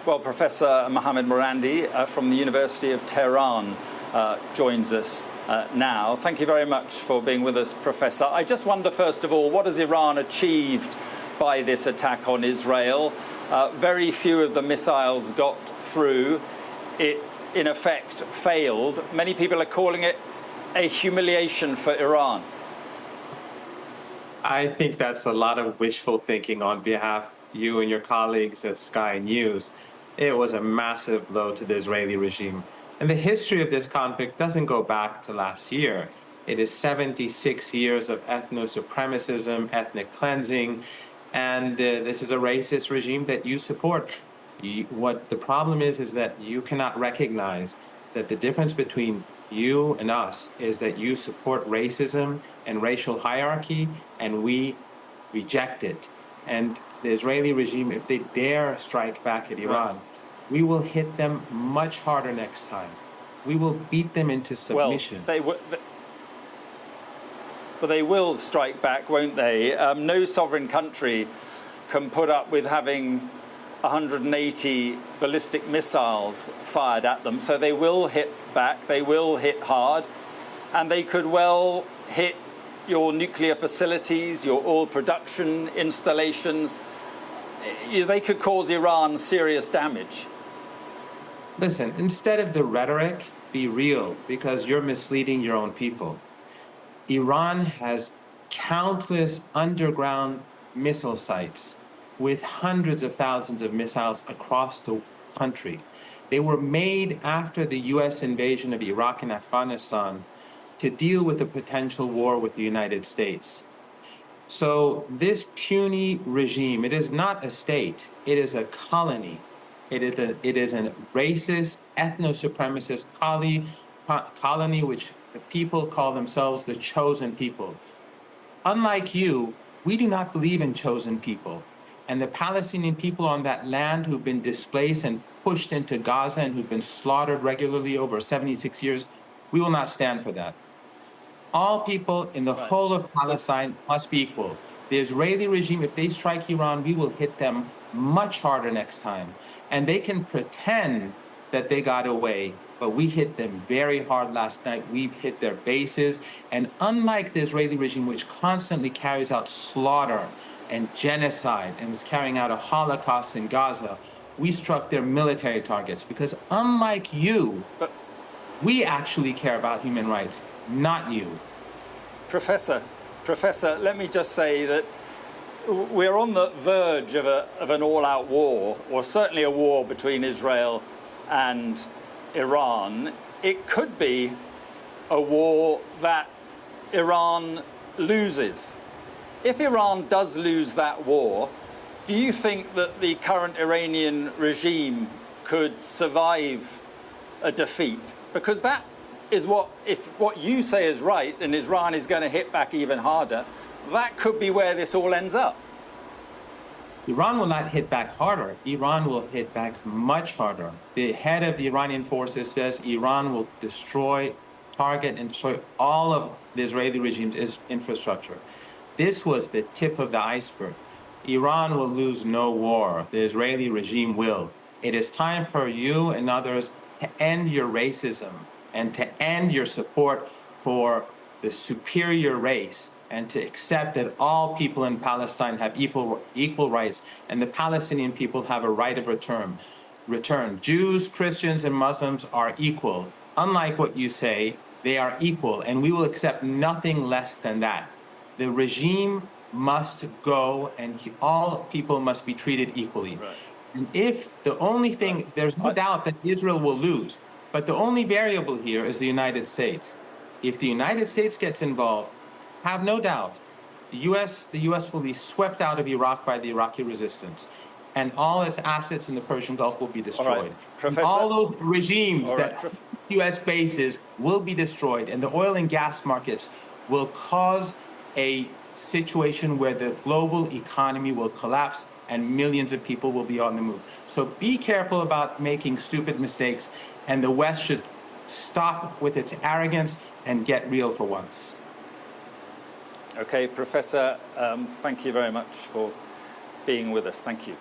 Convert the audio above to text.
Well, Professor Mohammed Marandi from the University of Tehran joins us now. Thank you very much for being with us, Professor. I just wonder, first of all, what has Iran achieved by this attack on Israel? Very few of the missiles got through. It, in effect, failed. Many people are calling it a humiliation for Iran. I think that's a lot of wishful thinking on behalf of you and your colleagues at Sky News. It was a massive blow to the Israeli regime. And the history of this conflict doesn't go back to last year. It is 76 years of ethno-supremacism, ethnic cleansing, and this is a racist regime that you support. What the problem is that you cannot recognize that the difference between you and us is that you support racism and racial hierarchy, and we reject it. And the Israeli regime, if they dare strike back at Iran, we will hit them much harder next time. We will beat them into submission. Well, they will strike back, won't they? No sovereign country can put up with having 180 ballistic missiles fired at them. So they will hit back, they will hit hard, and they could well hit your nuclear facilities, your oil production installations. They could cause Iran serious damage. Listen, instead of the rhetoric, be real, because you're misleading your own people. Iran has countless underground missile sites with hundreds of thousands of missiles across the country. They were made after the US invasion of Iraq and Afghanistan to deal with a potential war with the United States. So this puny regime, it is not a state, it is a colony. It is a racist, ethno-supremacist colony which the people call themselves the chosen people. Unlike you, we do not believe in chosen people. And the Palestinian people on that land who've been displaced and pushed into Gaza and who've been slaughtered regularly over 76 years, we will not stand for that. All people in the whole of Palestine must be equal. The Israeli regime, if they strike Iran, we will hit them much harder next time. And they can pretend that they got away, but we hit them very hard last night. We hit their bases. And unlike the Israeli regime, which constantly carries out slaughter and genocide and is carrying out a Holocaust in Gaza, we struck their military targets because unlike you, we actually care about human rights, not you. Professor, let me just say that we're on the verge of an all-out war, or certainly a war between Israel and Iran. It could be a war that Iran loses. If Iran does lose that war, do you think that the current Iranian regime could survive a defeat? Because that is if what you say is right and Iran is going to hit back even harder, that could be where this all ends up. Iran will not hit back harder. Iran will hit back much harder. The head of the Iranian forces says Iran will target and destroy all of the Israeli regime's infrastructure. This was the tip of the iceberg. Iran will lose no war. The Israeli regime will. It is time for you and others to end your racism and to end your support for the superior race and to accept that all people in Palestine have equal rights and the Palestinian people have a right of return. Jews, Christians, and Muslims are equal. Unlike what you say, they are equal, and we will accept nothing less than that. The regime must go, and all people must be treated equally. Right. And if the only thing, there's no doubt that Israel will lose, but the only variable here is the United States. If the United States gets involved, have no doubt, the U.S. will be swept out of Iraq by the Iraqi resistance, and all its assets in the Persian Gulf will be destroyed. All those regimes that U.S. bases will be destroyed, and the oil and gas markets will cause a situation where the global economy will collapse and millions of people will be on the move. So be careful about making stupid mistakes, and the West should stop with its arrogance and get real for once. Okay, Professor, thank you very much for being with us. Thank you.